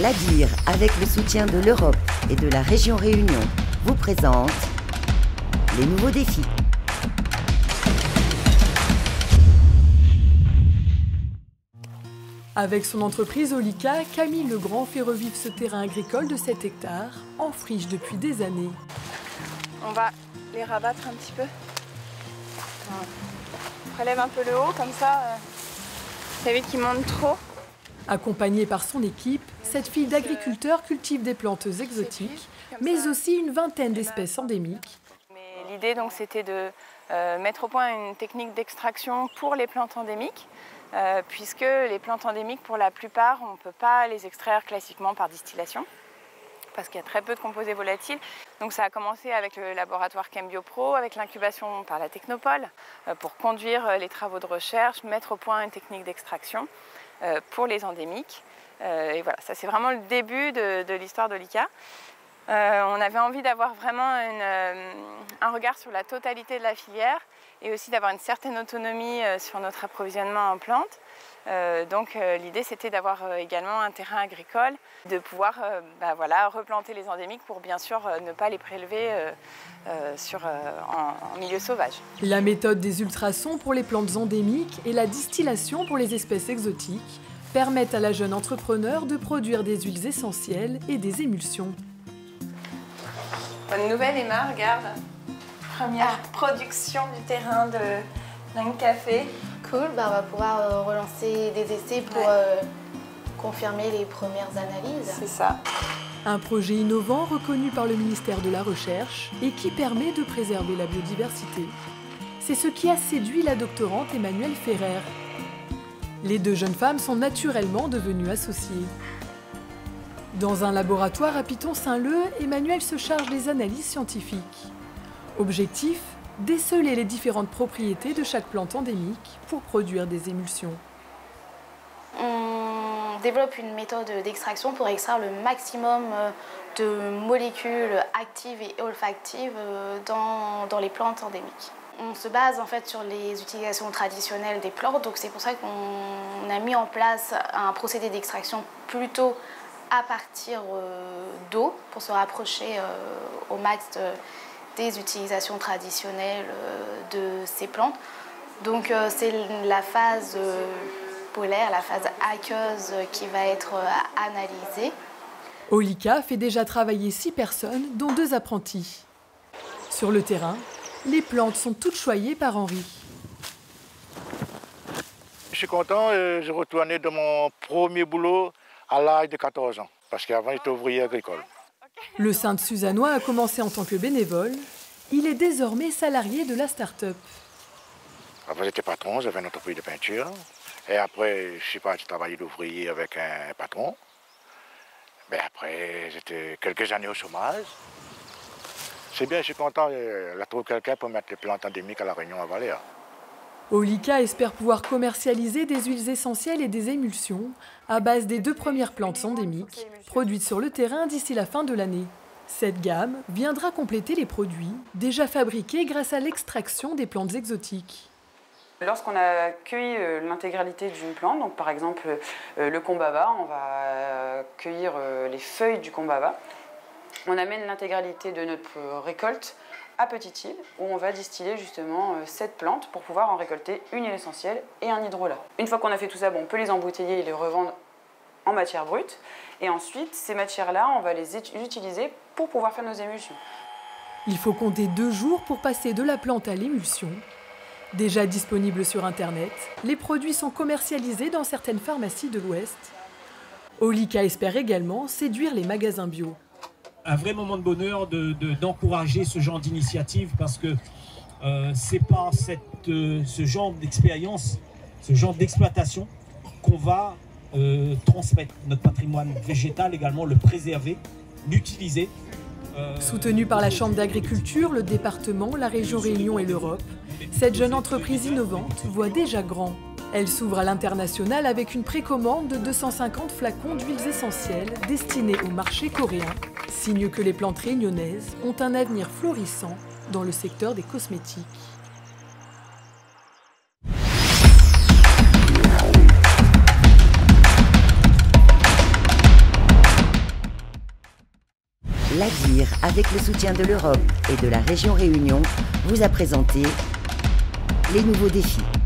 L'Adir, avec le soutien de l'Europe et de la région Réunion, vous présente les nouveaux défis. Avec son entreprise Olika, Camille Legrand fait revivre ce terrain agricole de 7 hectares, en friche depuis des années. On va les rabattre un petit peu. On prélève un peu le haut, comme ça, vous savez qu'ils montent trop. Accompagnée par son équipe, cette fille d'agriculteur cultive des plantes exotiques, mais aussi une vingtaine d'espèces endémiques. L'idée donc c'était de mettre au point une technique d'extraction pour les plantes endémiques, puisque les plantes endémiques, pour la plupart, on ne peut pas les extraire classiquement par distillation, parce qu'il y a très peu de composés volatiles. Donc ça a commencé avec le laboratoire ChemBioPro, avec l'incubation par la Technopole, pour conduire les travaux de recherche, mettre au point une technique d'extraction pour les endémiques. Et voilà, ça c'est vraiment le début de l'histoire d'Olika. On avait envie d'avoir vraiment un regard sur la totalité de la filière et aussi d'avoir une certaine autonomie sur notre approvisionnement en plantes. Donc l'idée c'était d'avoir également un terrain agricole, de pouvoir replanter les endémiques pour bien sûr ne pas les prélever en milieu sauvage. La méthode des ultrasons pour les plantes endémiques et la distillation pour les espèces exotiques permettent à la jeune entrepreneur de produire des huiles essentielles et des émulsions. Bonne nouvelle Emma, regarde. Première production du terrain de Lang Café. Cool, on va pouvoir relancer des essais pour confirmer les premières analyses. C'est ça. Un projet innovant reconnu par le ministère de la Recherche et qui permet de préserver la biodiversité. C'est ce qui a séduit la doctorante Emmanuelle Ferrer. Les deux jeunes femmes sont naturellement devenues associées. Dans un laboratoire à Piton-Saint-Leu, Emmanuelle se charge des analyses scientifiques. Objectif : déceler les différentes propriétés de chaque plante endémique pour produire des émulsions. On développe une méthode d'extraction pour extraire le maximum de molécules actives et olfactives dans les plantes endémiques. On se base en fait sur les utilisations traditionnelles des plantes, donc c'est pour ça qu'on a mis en place un procédé d'extraction plutôt à partir d'eau pour se rapprocher au max des utilisations traditionnelles de ces plantes. Donc c'est la phase polaire, la phase aqueuse qui va être analysée. Olika fait déjà travailler 6 personnes, dont 2 apprentis. Sur le terrain, les plantes sont toutes choyées par Henri. Je suis content, je retournais de mon premier boulot à l'âge de 14 ans, parce qu'avant j'étais ouvrier agricole. Le Saint-Suzannois a commencé en tant que bénévole. Il est désormais salarié de la start-up. Avant j'étais patron, j'avais une entreprise de peinture. Et après, je suis parti travailler d'ouvrier avec un patron. Mais après, j'étais quelques années au chômage. C'est bien, je suis content de trouver quelqu'un pour mettre les plantes endémiques à La Réunion à Valère. Olika espère pouvoir commercialiser des huiles essentielles et des émulsions à base des 2 premières plantes endémiques produites sur le terrain d'ici la fin de l'année. Cette gamme viendra compléter les produits déjà fabriqués grâce à l'extraction des plantes exotiques. Lorsqu'on a cueilli l'intégralité d'une plante, donc par exemple le combava, on va cueillir les feuilles du combava. On amène l'intégralité de notre récolte à Petite Île, où on va distiller justement cette plante pour pouvoir en récolter une huile essentielle et un hydrolat. Une fois qu'on a fait tout ça, on peut les embouteiller et les revendre en matière brute. Et ensuite, ces matières-là, on va les utiliser pour pouvoir faire nos émulsions. Il faut compter 2 jours pour passer de la plante à l'émulsion. Déjà disponibles sur Internet, les produits sont commercialisés dans certaines pharmacies de l'Ouest. Olika espère également séduire les magasins bio. Un vrai moment de bonheur d'encourager ce genre d'initiative parce que c'est par ce genre d'expérience, ce genre d'exploitation qu'on va transmettre notre patrimoine végétal, également le préserver, l'utiliser. Soutenue par la Chambre d'agriculture, le département, la région Réunion et l'Europe, cette jeune entreprise innovante voit déjà grand. Elle s'ouvre à l'international avec une précommande de 250 flacons d'huiles essentielles destinés au marché coréen, signe que les plantes réunionnaises ont un avenir florissant dans le secteur des cosmétiques. L'ADIR, avec le soutien de l'Europe et de la région Réunion, vous a présenté les nouveaux défis.